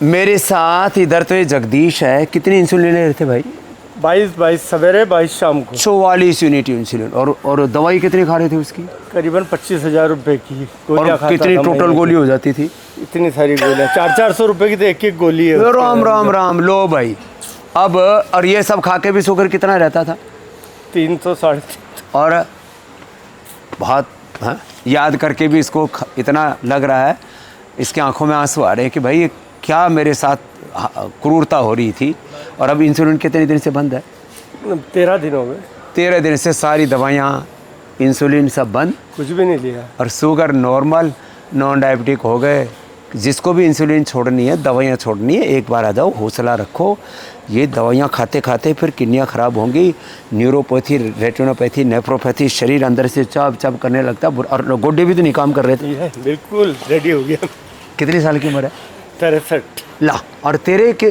मेरे साथ इधर तो ये जगदीश है। कितनी इंसुलिन ले रहे थे भाई? 22 सवेरे 22 शाम को। 44 यूनिट इंसुलिन। और दवाई कितनी खा रहे थे उसकी? करीबन 25,000 रुपए की और कितनी टोटल गोली हो जाती थी? इतनी सारी गोलियाँ 400 रुपए की तो एक गोली है। राम राम राम। लो भाई अब, और ये सब खा के भी शुगर कितना रहता था? 300 350। और बहुत याद करके भी इसको इतना लग रहा है, इसके आंखों में आंसू आ रहे हैं कि भाई ये क्या मेरे साथ क्रूरता हो रही थी। और अब इंसुलिन कितने दिन से बंद है? 13 दिन हो गए। 13 दिन से सारी दवाइयाँ, इंसुलिन सब बंद, कुछ भी नहीं लिया। और शुगर नॉर्मल, नॉन डायबिटिक हो गए। जिसको भी इंसुलिन छोड़नी है, दवाइयाँ छोड़नी है, एक बार आ जाओ, हौसला रखो। ये दवाइयाँ खाते खाते फिर किडनियाँ ख़राब होंगी, न्यूरोपैथी, रेटिनोपैथी, नेफ्रोपैथी, शरीर अंदर से चब चब करने लगता। और गोड्डे भी तो नहीं काम कर रहे थे। बिल्कुल रेडी हो गया। कितनी साल की उम्र है? 63। ला, और तेरे के?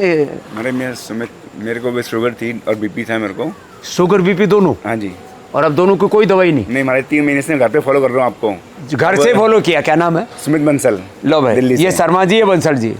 मेरे को भी शुगर थी और बीपी था मेरे को। शुगर बीपी दोनों? हाँ जी। और अब दोनों को कोई दवाई नहीं? नहीं, हमारे 3 महीने से घर पे फॉलो कर रहा हूँ आपको। घर से फॉलो किया? क्या नाम है? सुमित बंसल। लो भाई, ये शर्मा जी है बंसल जी।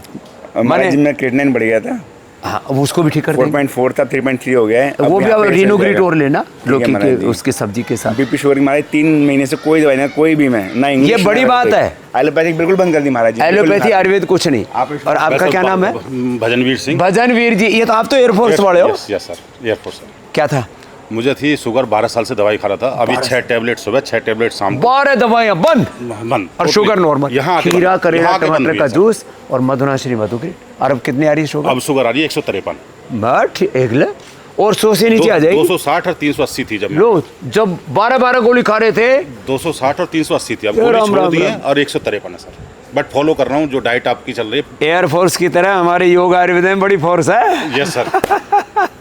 मैंने जिम में क्रिएटिनिन बढ़ गया था। हाँ, उसको भी ठीक कर देंगे। 4.4 था, 3.3 हो गया है। वो भी अब रिनोग्रेट और लेना लौकी के उसकी सब्जी के साथ। बीपी शुगर हमारे 3 महीने से कोई दवाई ना, कोई भी मैं ना इंग्लिश। ये बड़ी बात है। एलोपैथिक बिल्कुल बंद कर दी महाराज। एलोपैथी आयुर्वेद कुछ नहीं। और आपका क्या नाम है? भजनवीर सिंह। भजनवीर जी, ये तो आप तो एयरफोर्स वाले हो। Yes sir, air force. क्या था? मुझे थी शुगर, 12 साल से दवाई खा रहा था। अभी 6 टैबलेट सुबह, 6 टैबलेट शाम को। 12 दवाइयाँ बंद और शुगर नॉर्मल। यहाँ खीरा, करेला, टमाटर का जूस और मधुनाश्री मधुग्री। और अब कितनी आ रही है शुगर? अब शुगर आ रही है 153। बट एक और 100 से नीचे आ जाएगी। 260 और 380 थी जब लो, जब 12 गोली खा रहे थे। 260 और 380 थी। अब गोली छोड़ दी है और 153 है सर। बट फॉलो कर रहा हूँ जो डाइट आपकी चल रही है। एयरफोर्स की तरह हमारे योग आयुर्वेद में बड़ी फोर्स है। Yes sir.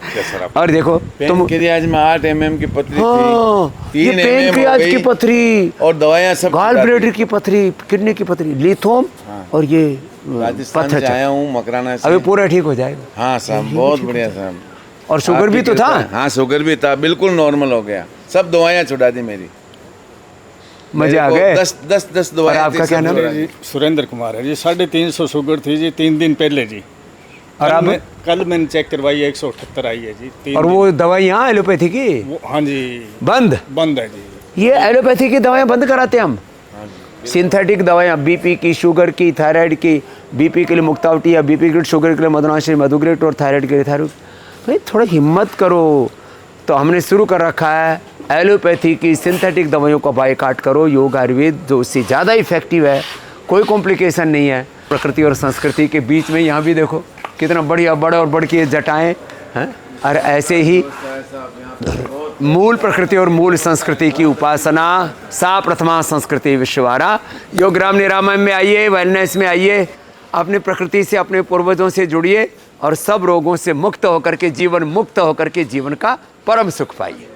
Yes sir. और देखो तुम आज में 8 mm की पथरी थी, ये पेनक्रियाज की पथरी और दवाइयाँ सब, गाल ब्लैडर की पथरी, किडनी की पथरी, लिथोम और ये राजस्थान से आया हूँ मकराना से। अभी पूरा ठीक हो जाएगा। हाँ साहब, बहुत बढ़िया साहब। और शुगर भी तो था? हाँ, शुगर भी था, बिल्कुल नॉर्मल हो गया। सब दवाइयाँ छुड़ा दी मेरी। मजे आ गए। 10 दवाइयाँ। आपका क्या नाम है? सुरेंद्र कुमार है जी। 350 शुगर थी जी 3 दिन पहले जी। और अब कल मैंने चेक करवाई 178 आई है जी। और वो दवाइयाँ एलोपैथी की? हाँ जी, बंद है जी। ये एलोपैथी की दवाइयाँ बंद कराते हैं हम। सिंथेटिक दवाइयाँ, बीपी की, शुगर की, थायराइड की, बीपी के लिए मुक्तावटी या बीपी के शुगर के लिए मधुनाश्री मधुग्रेट और थायराइड के लिए थायराइड। भाई थोड़ा हिम्मत करो। तो हमने शुरू कर रखा है एलोपैथी की सिंथेटिक दवाइयों का बायकॉट करो। योग आयुर्वेद जो उससे ज़्यादा इफेक्टिव है, कोई कॉम्प्लिकेशन नहीं है। प्रकृति और संस्कृति के बीच में यहाँ भी देखो कितना बढ़िया बड़ा और बड़ की जटाएँ हैं। और ऐसे ही मूल प्रकृति और मूल संस्कृति की उपासना, सा प्रथमा संस्कृति विश्ववारा। योगराम निरामय में आइए, वेलनेस में आइए, अपने प्रकृति से, अपने पूर्वजों से जुड़िए और सब रोगों से मुक्त होकर के, जीवन मुक्त होकर के जीवन का परम सुख पाइए।